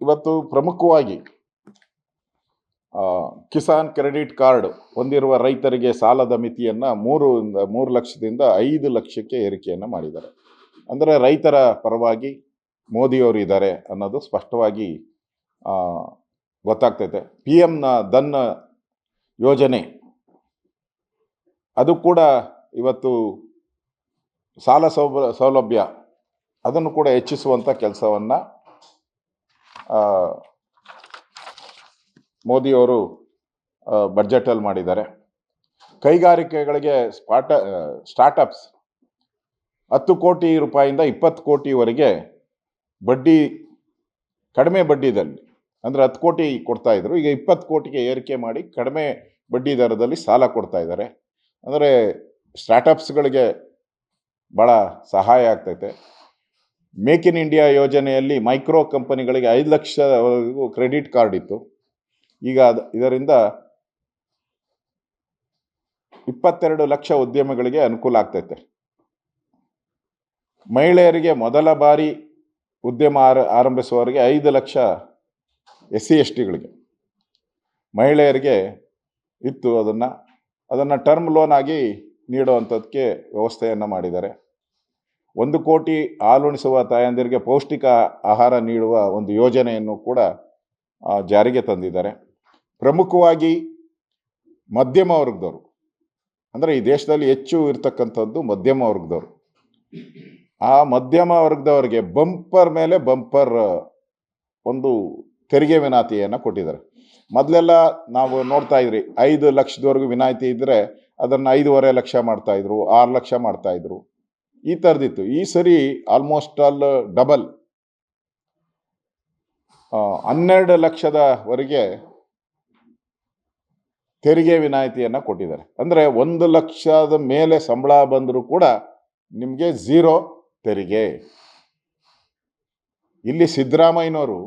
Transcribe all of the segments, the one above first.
ಇವತ್ತು ಪ್ರಮುಖವಾಗಿ Kisan credit card ಹೊಂದಿರುವ ರೈತರಿಗೆ ಸಾಲದ ಮಿತಿಯನ್ನು 3 ಲಕ್ಷದಿಂದ 5 ಲಕ್ಷಕ್ಕೆ ಏರಿಕೆಯನ್ನು ಮಾಡಿದ್ದಾರೆ. ಅಂದರೆ ರೈತರ ಪರವಾಗಿ ಮೋದಿಯವರು ಇದ್ದಾರೆ ಅನ್ನೋದು ಸ್ಪಷ್ಟವಾಗಿ ಗೊತ್ತಾಗ್ತೈತೆ. PM ಧನ್ ಯೋಜನೆ ಅದು ಕೂಡ ಇವತ್ತು ಸಾಲ ಸೌಲಭ್ಯ ಅದನ್ನು ಕೂಡ ಹೆಚ್ಚಿಸುವಂಥ ಕೆಲಸವನ್ನು ಮೋದಿಯವರು ಬಡ್ಜೆಟಲ್ಲಿ ಮಾಡಿದ್ದಾರೆ. ಕೈಗಾರಿಕೆಗಳಿಗೆ ಸ್ಟಾರ್ಟಪ್ಸ್ 10 ಕೋಟಿ ರೂಪಾಯಿಂದ 20 ಕೋಟಿವರೆಗೆ ಬಡ್ಡಿ ಕಡಿಮೆ ಬಡ್ಡಿದಲ್ಲಿ, ಅಂದರೆ 10 ಕೋಟಿ ಕೊಡ್ತಾಯಿದ್ರು, ಈಗ 20 ಕೋಟಿಗೆ ಏರಿಕೆ ಮಾಡಿ ಕಡಿಮೆ ಬಡ್ಡಿ ದರದಲ್ಲಿ ಸಾಲ ಕೊಡ್ತಾ ಇದ್ದಾರೆ. ಅಂದರೆ ಸ್ಟಾರ್ಟಪ್ಸ್ಗಳಿಗೆ ಭಾಳ ಸಹಾಯ ಆಗ್ತೈತೆ. ಮೇಕ್ ಇನ್ ಇಂಡಿಯಾ ಯೋಜನೆಯಲ್ಲಿ ಮೈಕ್ರೋ ಕಂಪನಿಗಳಿಗೆ 5 ಲಕ್ಷವರೆಗೂ ಕ್ರೆಡಿಟ್ ಕಾರ್ಡ್ ಇತ್ತು. ಈಗ ಇದರಿಂದ 22 ಲಕ್ಷ ಉದ್ಯಮಗಳಿಗೆ ಅನುಕೂಲ ಆಗ್ತೈತೆ. ಮಹಿಳೆಯರಿಗೆ ಮೊದಲ ಬಾರಿ ಉದ್ಯಮ ಆರಂಭಿಸುವವರಿಗೆ 5 ಲಕ್ಷ SC/STಗಳಿಗೆ ಮಹಿಳೆಯರಿಗೆ ಇತ್ತು. ಅದನ್ನು ಟರ್ಮ್ ಲೋನ್ ಆಗಿ ನೀಡುವಂಥದ್ದಕ್ಕೆ ವ್ಯವಸ್ಥೆಯನ್ನು ಮಾಡಿದ್ದಾರೆ. 1 ಕೋಟಿ ಹಾಲುಣಿಸುವ ತಾಯಂದಿರಿಗೆ ಪೌಷ್ಟಿಕ ಆಹಾರ ನೀಡುವ ಒಂದು ಯೋಜನೆಯನ್ನು ಕೂಡ ಜಾರಿಗೆ ತಂದಿದ್ದಾರೆ. ಪ್ರಮುಖವಾಗಿ ಮಧ್ಯಮ ವರ್ಗದವರು, ಅಂದರೆ ಈ ದೇಶದಲ್ಲಿ ಹೆಚ್ಚು ಇರ್ತಕ್ಕಂಥದ್ದು ಮಧ್ಯಮ ವರ್ಗದವರು. ಆ ಮಧ್ಯಮ ವರ್ಗದವರಿಗೆ ಬಂಪರ್ ಮೇಲೆ ಬಂಪರ್ ಒಂದು ತೆರಿಗೆ ವಿನಾಯಿತಿಯನ್ನು ಕೊಟ್ಟಿದ್ದಾರೆ. ಮೊದಲೆಲ್ಲ ನಾವು ನೋಡ್ತಾ ಇದ್ರಿ 5 ಲಕ್ಷದವರೆಗೂ ವಿನಾಯಿತಿ ಇದ್ದರೆ ಅದನ್ನು 5.5 ಲಕ್ಷ ಮಾಡ್ತಾಯಿದ್ರು, 6 ಲಕ್ಷ ಮಾಡ್ತಾಯಿದ್ರು, ಈ ಥರದಿತ್ತು. ಈ ಸರಿ ಆಲ್ಮೋಸ್ಟ್ ಆಲ್ ಡಬಲ್ 12 ಲಕ್ಷದವರೆಗೆ ತೆರಿಗೆ ವಿನಾಯಿತಿಯನ್ನು ಕೊಟ್ಟಿದ್ದಾರೆ. ಅಂದರೆ 1 ಲಕ್ಷದ ಮೇಲೆ ಸಂಬಳ ಬಂದರೂ ಕೂಡ ನಿಮಗೆ 0 ತೆರಿಗೆ. ಇಲ್ಲಿ ಸಿದ್ದರಾಮಯ್ಯನವರು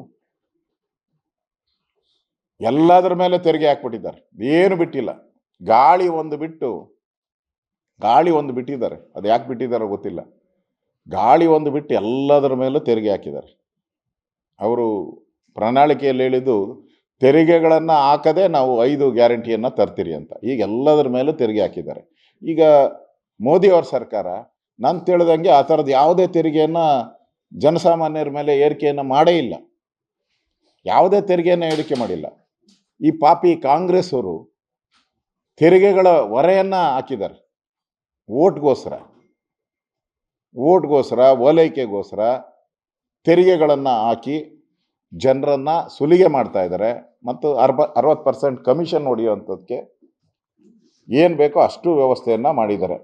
ಎಲ್ಲದರ ಮೇಲೆ ತೆರಿಗೆ ಹಾಕ್ಬಿಟ್ಟಿದ್ದಾರೆ, ಏನು ಬಿಟ್ಟಿಲ್ಲ. ಗಾಳಿ ಒಂದು ಬಿಟ್ಟಿದ್ದಾರೆ, ಅದು ಯಾಕೆ ಬಿಟ್ಟಿದ್ದಾರೋ ಗೊತ್ತಿಲ್ಲ. ಗಾಳಿ ಒಂದು ಬಿಟ್ಟು ಎಲ್ಲದರ ಮೇಲೂ ತೆರಿಗೆ ಹಾಕಿದ್ದಾರೆ. ಅವರು ಪ್ರಣಾಳಿಕೆಯಲ್ಲಿ ಹೇಳಿದ್ದು ತೆರಿಗೆಗಳನ್ನು ಹಾಕದೆ ನಾವು 5 ಗ್ಯಾರಂಟಿಯನ್ನು ತರ್ತೀರಿ ಅಂತ. ಈಗ ಎಲ್ಲದರ ಮೇಲೂ ತೆರಿಗೆ ಹಾಕಿದ್ದಾರೆ. ಈಗ ಮೋದಿಯವ್ರ ಸರ್ಕಾರ ನಾನು ತಿಳಿದಂಗೆ ಆ ಥರದ್ದು ಯಾವುದೇ ತೆರಿಗೆಯನ್ನು ಜನಸಾಮಾನ್ಯರ ಮೇಲೆ ಏರಿಕೆಯನ್ನು ಮಾಡೇ ಇಲ್ಲ, ಯಾವುದೇ ತೆರಿಗೆಯನ್ನು ಏರಿಕೆ ಮಾಡಿಲ್ಲ. ಈ ಪಾಪಿ ಕಾಂಗ್ರೆಸ್ ಅವರು ತೆರಿಗೆಗಳ ಹೊರೆಯನ್ನು ಹಾಕಿದ್ದಾರೆ. ಓಟ್ಗೋಸ್ಕರ ಓಲೈಕೆಗೋಸ್ಕರ ತೆರಿಗೆಗಳನ್ನು ಹಾಕಿ ಜನರನ್ನು ಸುಲಿಗೆ ಮಾಡ್ತಾ ಇದ್ದಾರೆ. ಮತ್ತು 60% ಕಮಿಷನ್ ಹೊಡೆಯುವಂಥದ್ದಕ್ಕೆ ಏನು ಬೇಕೋ ಅಷ್ಟು ವ್ಯವಸ್ಥೆಯನ್ನು ಮಾಡಿದ್ದಾರೆ.